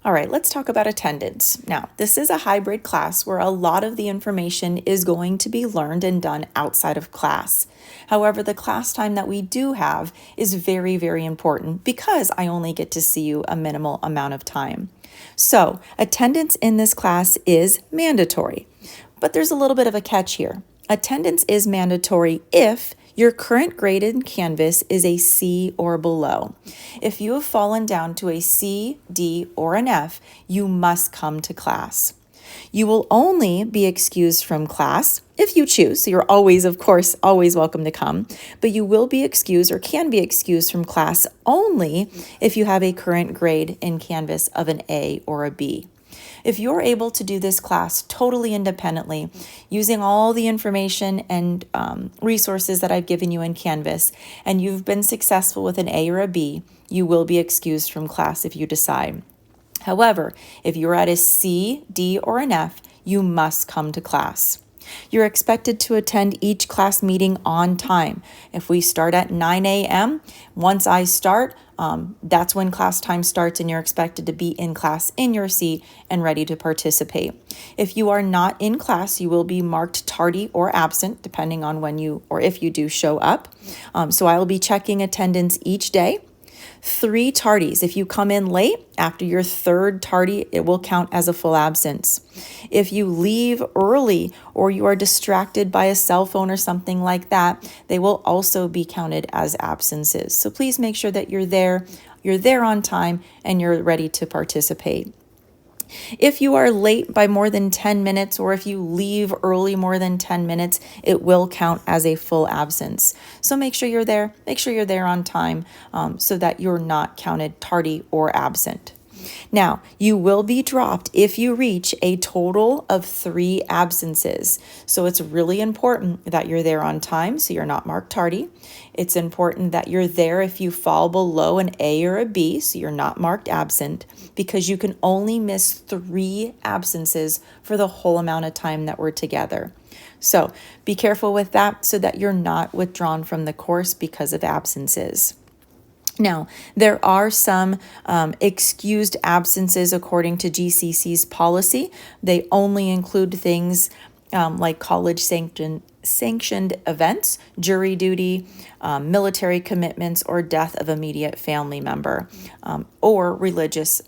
All right, let's talk about attendance. Now, this is a hybrid class where a lot of the information is going to be learned and done outside of class. However, the class time that we do have is very, very important because I only get to see you a minimal amount of time. So, attendance in this class is mandatory, but there's a little bit of a catch here. Attendance is mandatory if your current grade in Canvas is a C or below. If you have fallen down to a C, D, or an F, you must come to class. You will only be excused from class if you choose. So you're always, of course, always welcome to come, but you will be excused or can be excused from class only if you have a current grade in Canvas of an A or a B. If you're able to do this class totally independently, using all the information and resources that I've given you in Canvas, and you've been successful with an A or a B, you will be excused from class if you decide. However, if you're at a C, D, or an F, you must come to class. You're expected to attend each class meeting on time. If we start at 9 a.m., once I start, that's when class time starts and you're expected to be in class in your seat and ready to participate. If you are not in class, you will be marked tardy or absent, depending on when you or if you do show up. So I will be checking attendance each day. 3 tardies. If you come in late, after your 3rd tardy, it will count as a full absence. If you leave early or you are distracted by a cell phone or something like that, they will also be counted as absences. So please make sure that you're there on time, and you're ready to participate. If you are late by more than 10 minutes or if you leave early more than 10 minutes, it will count as a full absence. So make sure you're there. Make sure you're there on time so that you're not counted tardy or absent. Now, you will be dropped if you reach a total of 3 absences. So it's really important that you're there on time so you're not marked tardy. It's important that you're there if you fall below an A or a B so you're not marked absent, because you can only miss 3 absences for the whole amount of time that we're together. So be careful with that so that you're not withdrawn from the course because of absences. Now, there are some excused absences according to GCC's policy. They only include things like college sanctioned events, jury duty, military commitments, or death of immediate family member, or religious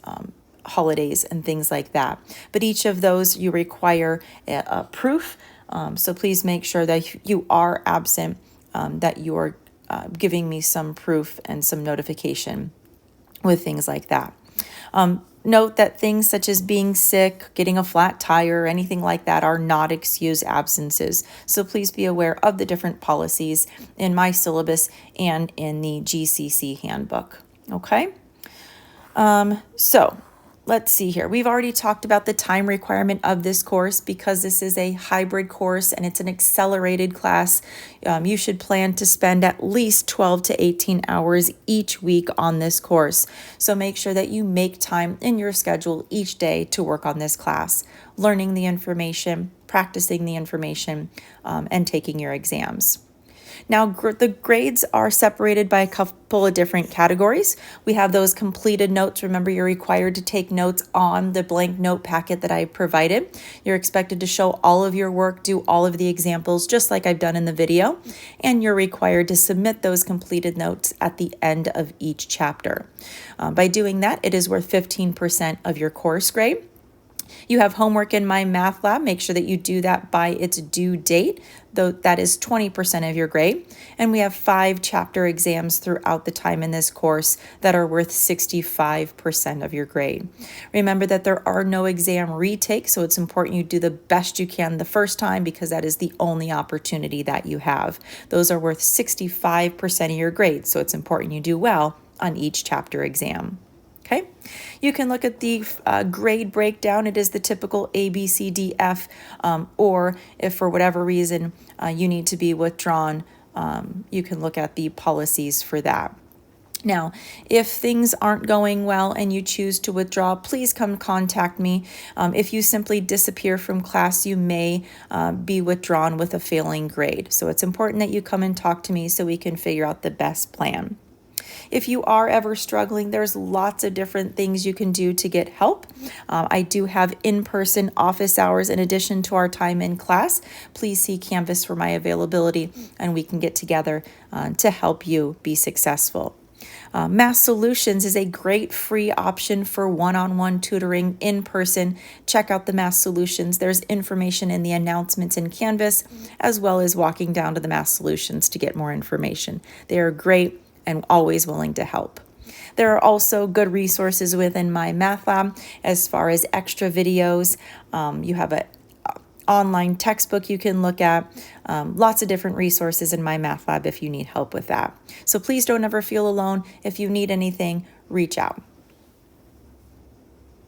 holidays and things like that. But each of those you require a proof. So please make sure that you are absent, that you are giving me some proof and some notification with things like that. Note that things such as being sick, getting a flat tire, or anything like that are not excused absences. So please be aware of the different policies in my syllabus and in the GCC handbook. Okay? So let's see here. We've already talked about the time requirement of this course. Because this is a hybrid course and it's an accelerated class, you should plan to spend at least 12 to 18 hours each week on this course. So make sure that you make time in your schedule each day to work on this class, learning the information, practicing the information, and taking your exams. Now, the grades are separated by a couple of different categories. We have those completed notes. Remember, you're required to take notes on the blank note packet that I provided. You're expected to show all of your work, do all of the examples, just like I've done in the video, and you're required to submit those completed notes at the end of each chapter. By doing that, it is worth 15% of your course grade. You have homework in my math lab. Make sure that you do that by its due date, though that is 20% of your grade. And we have 5 chapter exams throughout the time in this course that are worth 65% of your grade. Remember that there are no exam retakes, so it's important you do the best you can the first time because that is the only opportunity that you have. Those are worth 65% of your grade, so it's important you do well on each chapter exam. Okay, you can look at the grade breakdown. It is the typical A, B, C, D, F, or if for whatever reason you need to be withdrawn, you can look at the policies for that. Now, if things aren't going well and you choose to withdraw, please come contact me. If you simply disappear from class, you may be withdrawn with a failing grade. So it's important that you come and talk to me so we can figure out the best plan. If you are ever struggling, there's lots of different things you can do to get help. I do have in-person office hours in addition to our time in class. Please see Canvas for my availability, and we can get together to help you be successful. Math Solutions is a great free option for one-on-one tutoring in person. Check out the Math Solutions. There's information in the announcements in Canvas, as well as walking down to the Math Solutions to get more information. They are great and always willing to help. There are also good resources within my math lab as far as extra videos. You have an online textbook you can look at, lots of different resources in my math lab if you need help with that. So please don't ever feel alone. If you need anything, reach out.